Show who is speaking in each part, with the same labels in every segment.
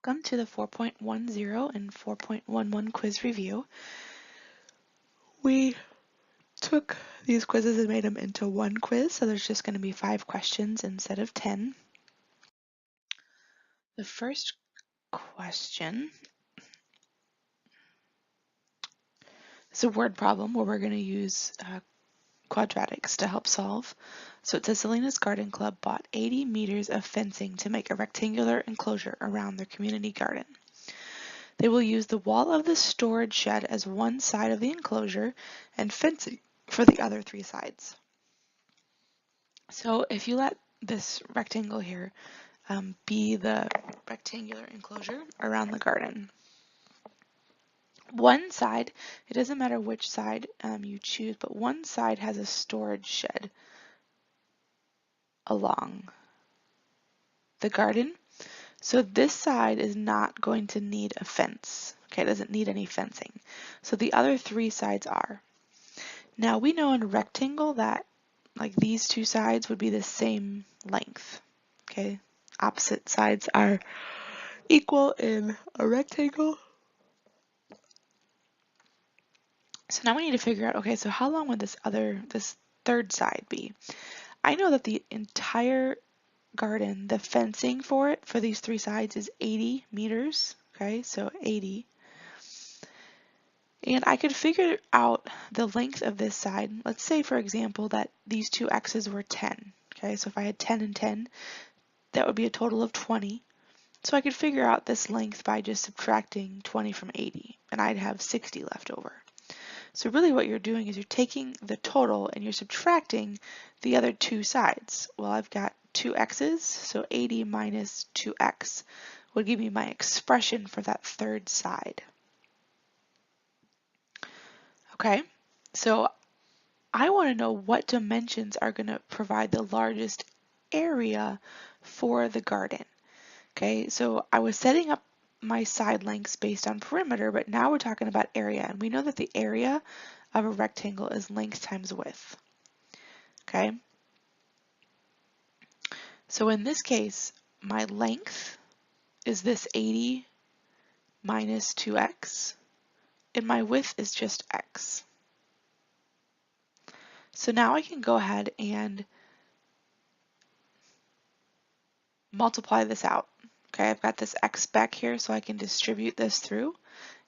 Speaker 1: Welcome to the 4.10 and 4.11 quiz review. We took these quizzes and made them into one quiz, so there's just going to be 5 questions instead of 10. The first question is a word problem where we're going to use quadratics to help solve. So it says Selena's Garden Club bought 80 meters of fencing to make a rectangular enclosure around their community garden. They will use the wall of the storage shed as one side of the enclosure and fencing for the other 3 sides. So if you let this rectangle here be the rectangular enclosure around the garden, one side, it doesn't matter which side you choose, but one side has a storage shed along the garden. So this side is not going to need a fence. Okay, it doesn't need any fencing. So the other 3 sides are. Now we know in a rectangle that like these 2 sides would be the same length. Okay, opposite sides are equal in a rectangle. So now we need to figure out, okay, so how long would this third side be? I know that the entire garden, the fencing for it, for these 3 sides is 80 meters, okay, so 80. And I could figure out the length of this side. Let's say, for example, that these 2 x's were 10, okay, so if I had 10 and 10, that would be a total of 20. So I could figure out this length by just subtracting 20 from 80, and I'd have 60 left over. So really what you're doing is you're taking the total and you're subtracting the other 2 sides. Well, I've got 2 x's, so 80 minus 2x would give me my expression for that third side. Okay, so I want to know what dimensions are going to provide the largest area for the garden. Okay, so I was setting up my side lengths based on perimeter, but now we're talking about area, and we know that the area of a rectangle is length times width. Okay, so in this case, my length is this 80 minus 2x, and my width is just x. So now I can go ahead and multiply this out. Okay, I've got this x back here, so I can distribute this through,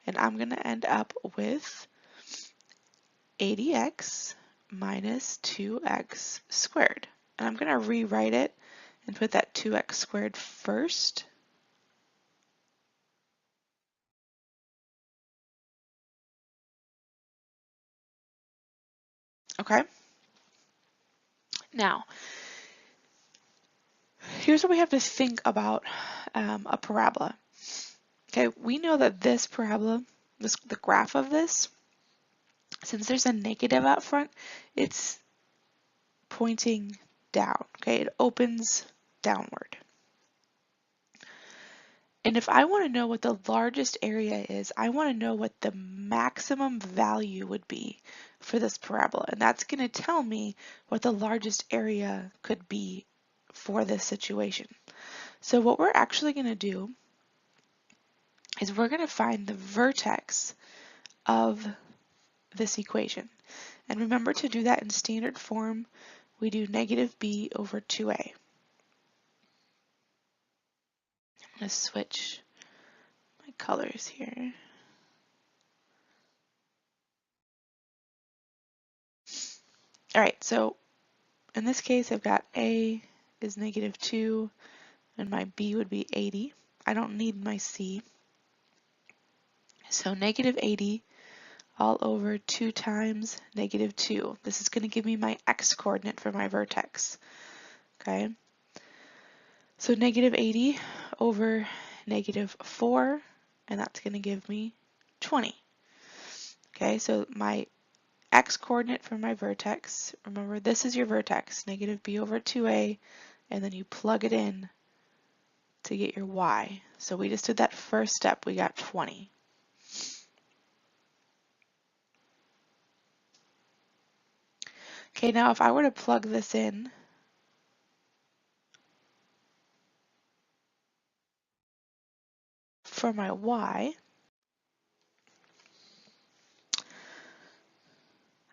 Speaker 1: and I'm going to end up with 80x minus 2x squared. And I'm going to rewrite it and put that 2x squared first. Okay. Now, here's what we have to think about a parabola. Okay, we know that this parabola, the graph of this, since there's a negative out front, it's pointing down. Okay, it opens downward. And if I want to know what the largest area is, I want to know what the maximum value would be for this parabola. And that's going to tell me what the largest area could be for this situation. So what we're actually going to do is we're going to find the vertex of this equation. And remember, to do that in standard form, we do negative b over 2a. I'm going to switch my colors here. All right, so in this case, I've got a is negative 2, and my b would be 80. I don't need my c. So negative 80 all over 2 times negative 2. This is going to give me my x coordinate for my vertex. Okay, so negative 80 over negative 4, and that's going to give me 20. Okay, so my x coordinate for my vertex, remember this is your vertex, negative b over 2a, and then you plug it in to get your y. So we just did that first step, we got 20. Okay, now if I were to plug this in, for my y,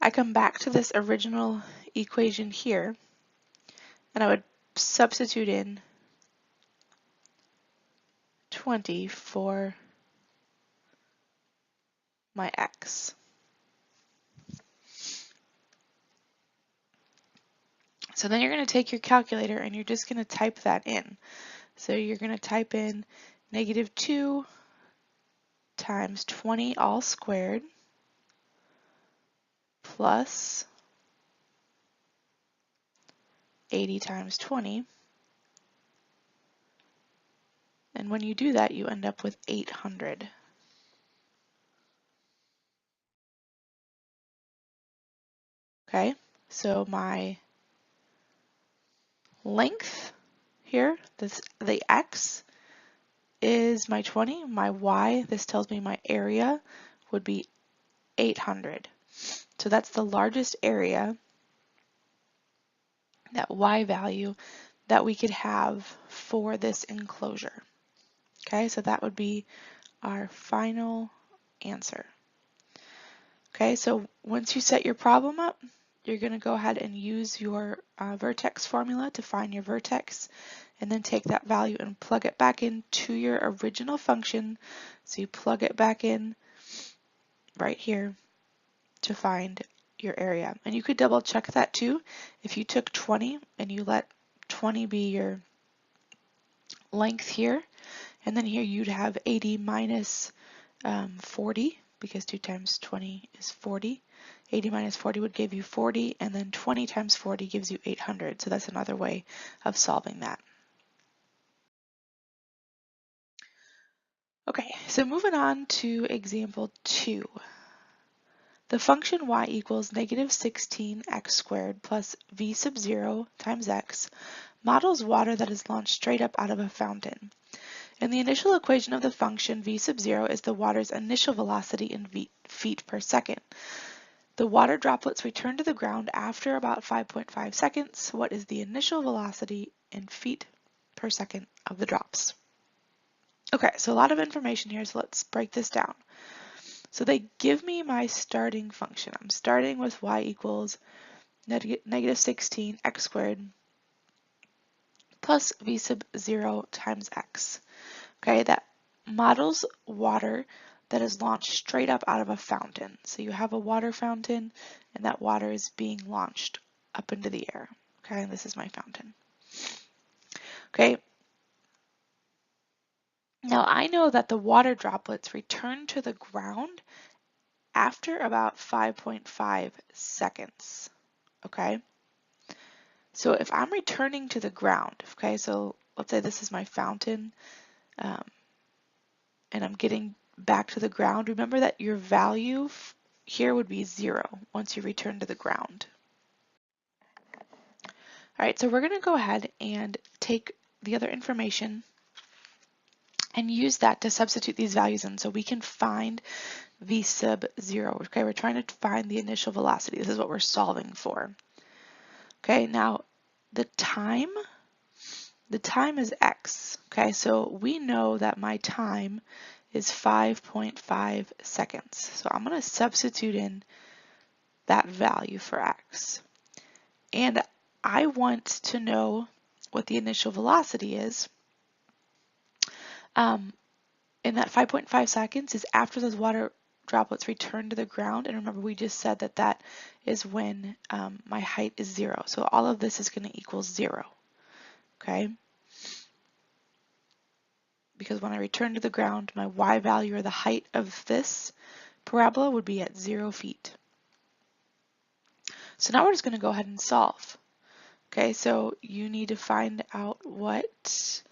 Speaker 1: I come back to this original equation here, and I would substitute in 20 for my x. So then you're going to take your calculator and you're just going to type that in. So you're going to type in -2 times 20 all squared plus 80 times 20. And when you do that, you end up with 800. Okay, so my length here, the x, is my 20. My y, this tells me my area, would be 800. So that's the largest area, that y value, that we could have for this enclosure. Okay, so that would be our final answer. Okay, so once you set your problem up, you're going to go ahead and use your vertex formula to find your vertex, and then take that value and plug it back into your original function. So you plug it back in right here to find your area. And you could double check that too. If you took 20 and you let 20 be your length here, and then here you'd have 80 minus 40, because 2 times 20 is 40. 80 minus 40 would give you 40, and then 20 times 40 gives you 800. So that's another way of solving that. Okay, so moving on to example 2. The function y equals -16x squared plus v sub 0 times x models water that is launched straight up out of a fountain. In the initial equation of the function, v sub 0 is the water's initial velocity in feet per second. The water droplets return to the ground after about 5.5 seconds. What is the initial velocity in feet per second of the drops? Okay, so a lot of information here, so let's break this down. So they give me my starting function. I'm starting with y equals -16 x squared plus v sub 0 times x. Okay, that models water that is launched straight up out of a fountain. So you have a water fountain, and that water is being launched up into the air. Okay, and this is my fountain. Okay, now I know that the water droplets return to the ground after about 5.5 seconds. Okay, so if I'm returning to the ground, okay, so let's say this is my fountain, and I'm getting back to the ground, remember that your value here would be 0 once you return to the ground. All right, so we're going to go ahead and take the other information and use that to substitute these values in so we can find v sub 0. Okay, we're trying to find the initial velocity. This is what we're solving for. Okay, now the time is x. Okay, so we know that my time is 5.5 seconds. So I'm going to substitute in that value for x. And I want to know what the initial velocity is. And that 5.5 seconds is after those water droplets return to the ground. And remember, we just said that that is when my height is 0. So all of this is going to equal 0. Okay? Because when I return to the ground, my y value, or the height of this parabola, would be at 0 feet. So now we're just going to go ahead and solve. Okay, so you need to find out what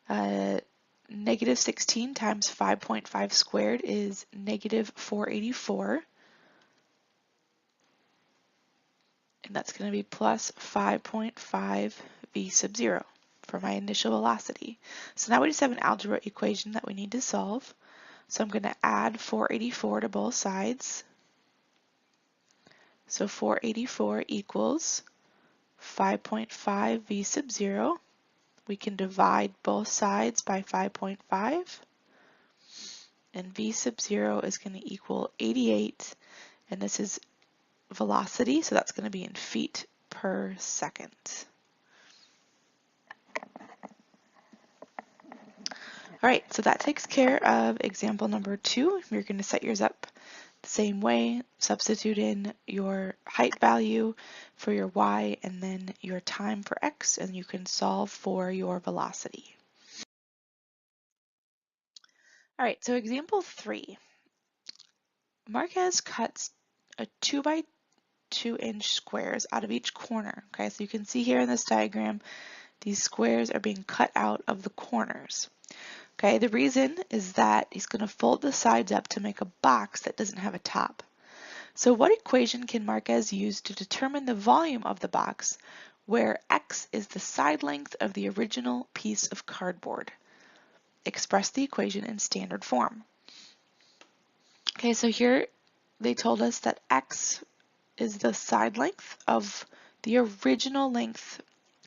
Speaker 1: -16 times 5.5 squared is -484. And that's going to be plus 5.5 v sub 0 for my initial velocity. So now we just have an algebra equation that we need to solve. So I'm going to add 484 to both sides. So 484 equals 5.5 v sub 0. We can divide both sides by 5.5. and v sub 0 is going to equal 88, and this is velocity, so that's going to be in feet per second. All right, so that takes care of example number 2. You're going to set yours up the same way, substitute in your height value for your y and then your time for x, and you can solve for your velocity. All right, so example 3. Marquez cuts a 2 by 2 inch squares out of each corner. Okay, so you can see here in this diagram, these squares are being cut out of the corners. Okay, the reason is that he's going to fold the sides up to make a box that doesn't have a top. So what equation can Marquez use to determine the volume of the box where x is the side length of the original piece of cardboard? Express the equation in standard form. Okay, so here they told us that x is the side length of the original length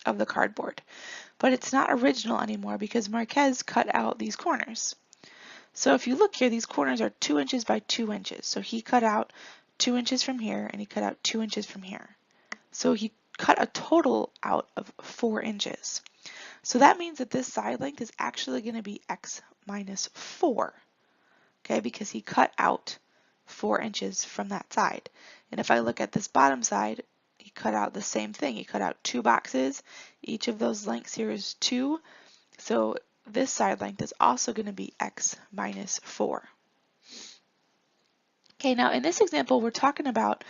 Speaker 1: of the cardboard. But it's not original anymore because Marquez cut out these corners. So if you look here, these corners are 2 inches by 2 inches. So he cut out 2 inches from here and he cut out 2 inches from here. So he cut a total out of 4 inches. So that means that this side length is actually going to be x minus 4, okay, because he cut out 4 inches from that side. And if I look at this bottom side, he cut out the same thing. He cut out 2 boxes. Each of those lengths here is 2. So this side length is also going to be x minus 4. Okay, now in this example, we're talking about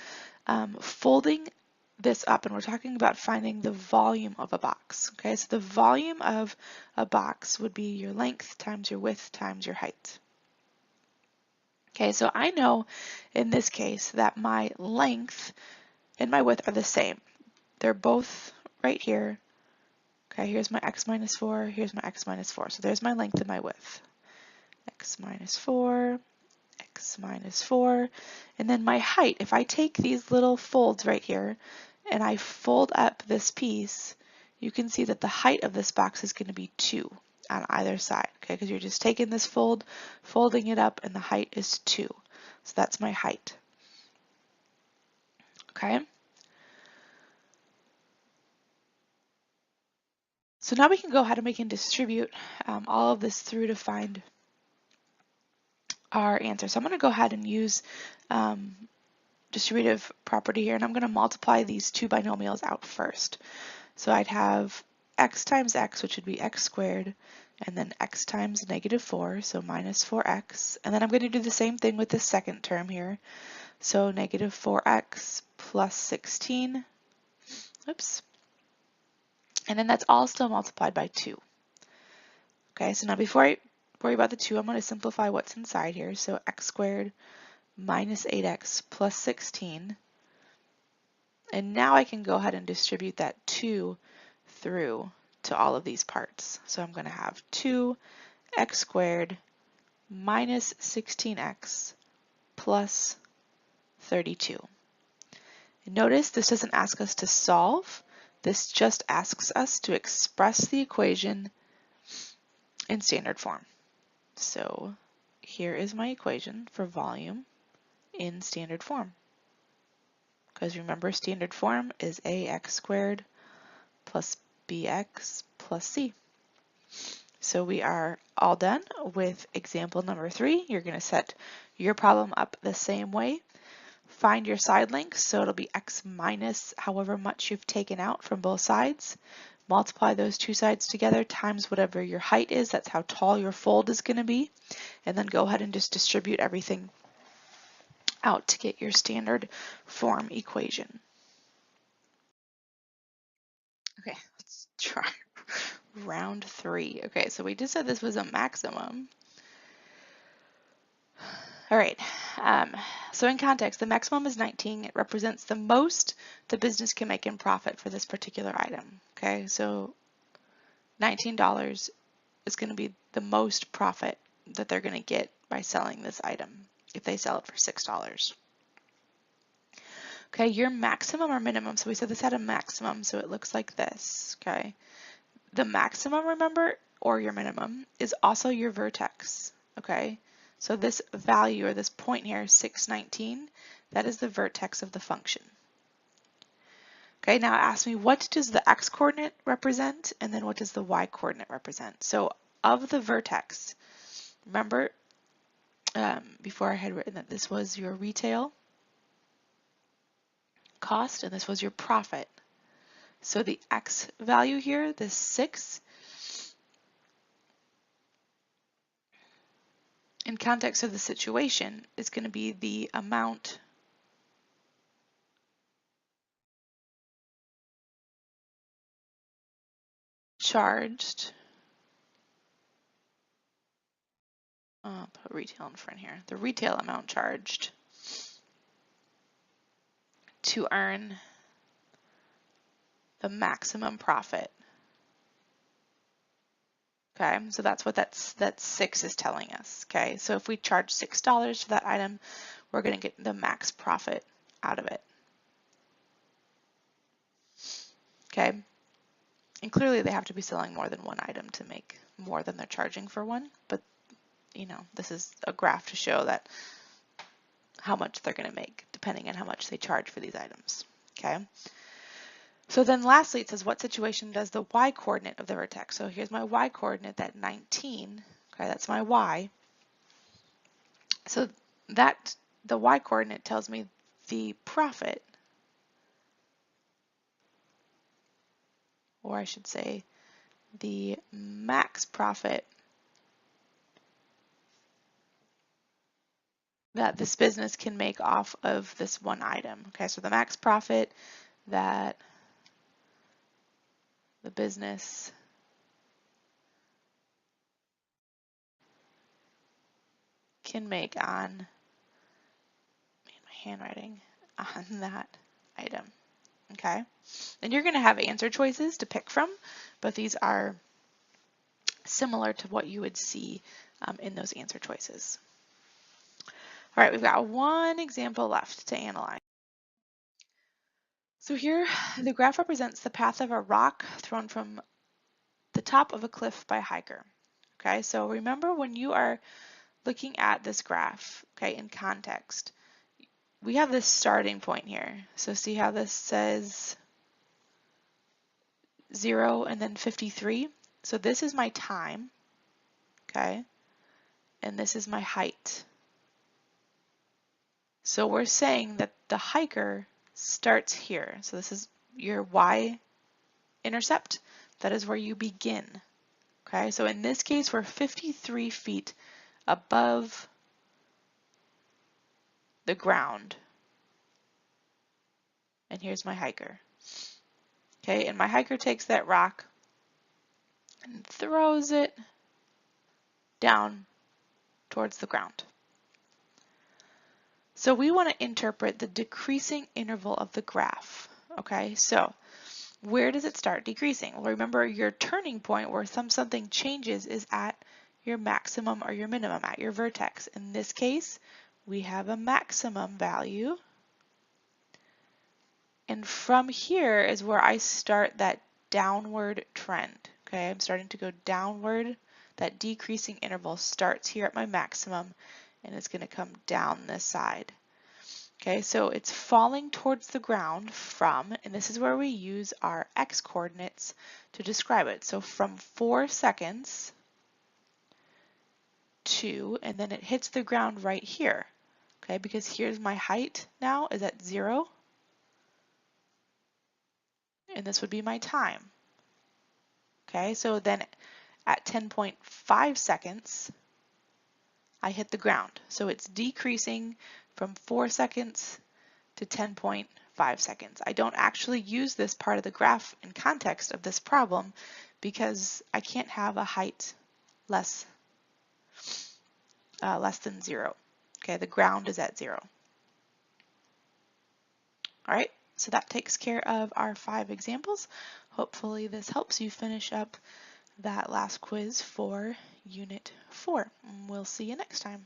Speaker 1: folding this up, and we're talking about finding the volume of a box. Okay, so the volume of a box would be your length times your width times your height. Okay, so I know in this case that my length and my width are the same. They're both right here. Okay, here's my x minus 4, here's my x minus 4. So there's my length and my width. X minus 4, x minus 4. And then my height, if I take these little folds right here and I fold up this piece, you can see that the height of this box is going to be 2 on either side, okay, because you're just taking this fold, folding it up, and the height is 2. So that's my height. Okay. So now we can go ahead and we can distribute all of this through to find our answer. So I'm going to go ahead and use distributive property here, and I'm going to multiply these two binomials out first. So I'd have x times x, which would be x squared, and then x times negative 4, so minus 4x. And then I'm going to do the same thing with the second term here. So negative 4x plus 16. Oops. And then that's all still multiplied by 2. Okay, so now before I worry about the 2, I'm going to simplify what's inside here. So x squared minus 8x plus 16. And now I can go ahead and distribute that 2 through to all of these parts. So I'm going to have 2x squared minus 16x plus 32. And notice this doesn't ask us to solve. This just asks us to express the equation in standard form. So here is my equation for volume in standard form. Because remember, standard form is ax squared plus bx plus c. So we are all done with example number 3. You're going to set your problem up the same way. Find your side lengths, so it'll be x minus however much you've taken out from both sides. Multiply those two sides together times whatever your height is. That's how tall your fold is going to be. And then go ahead and just distribute everything out to get your standard form equation. Okay, let's try round 3. Okay, so we just said this was a maximum. All right, so in context, the maximum is 19. It represents the most the business can make in profit for this particular item. Okay, so $19 is going to be the most profit that they're going to get by selling this item if they sell it for $6. Okay, your maximum or minimum, so we said this had a maximum, so it looks like this, okay? The maximum, remember, or your minimum, is also your vertex, okay? So this value or this point here, 619, that is the vertex of the function. Okay, now it asks me what does the x-coordinate represent and then what does the y-coordinate represent. So of the vertex, remember before I had written that this was your retail cost and this was your profit. So the x value here, this 6, in context of the situation, is going to be the amount charged. Put retail in front here. The retail amount charged to earn the maximum profit. Okay, so that's what that 6 is telling us. Okay, so if we charge $6 for that item, we're going to get the max profit out of it. Okay, and clearly they have to be selling more than one item to make more than they're charging for one, but you know, this is a graph to show that how much they're going to make depending on how much they charge for these items. Okay. So then lastly, it says what situation does the y-coordinate of the vertex? So here's my y-coordinate, that 19. Okay, that's my y. So that the y-coordinate tells me the profit, or I should say the max profit that this business can make off of this one item. Okay, so the max profit that the business can make on, my handwriting, on that item. Okay, and you're going to have answer choices to pick from, but these are similar to what you would see in those answer choices. All right, we've got one example left to analyze. So here, the graph represents the path of a rock thrown from the top of a cliff by a hiker. Okay, so remember when you are looking at this graph, okay, in context, we have this starting point here. So see how this says 0 and then 53? So this is my time, okay, and this is my height. So we're saying that the hiker starts here. So this is your y-intercept. That is where you begin. Okay, so in this case, we're 53 feet above the ground. And here's my hiker. Okay, and my hiker takes that rock and throws it down towards the ground. So we want to interpret the decreasing interval of the graph. Okay, so where does it start decreasing? Well, remember your turning point where something changes is at your maximum or your minimum, at your vertex. In this case, we have a maximum value. And from here is where I start that downward trend. Okay, I'm starting to go downward. That decreasing interval starts here at my maximum and it's going to come down this side. Okay, so it's falling towards the ground from, and this is where we use our x-coordinates to describe it. So from 4 seconds to, and then it hits the ground right here. Okay, because here's my height now is at 0. And this would be my time. Okay, so then at 10.5 seconds, I hit the ground. So it's decreasing from 4 seconds to 10.5 seconds. I don't actually use this part of the graph in context of this problem because I can't have a height less than 0. Okay, the ground is at 0. All right, so that takes care of our 5 examples. Hopefully this helps you finish up that last quiz for Unit 4. We'll see you next time.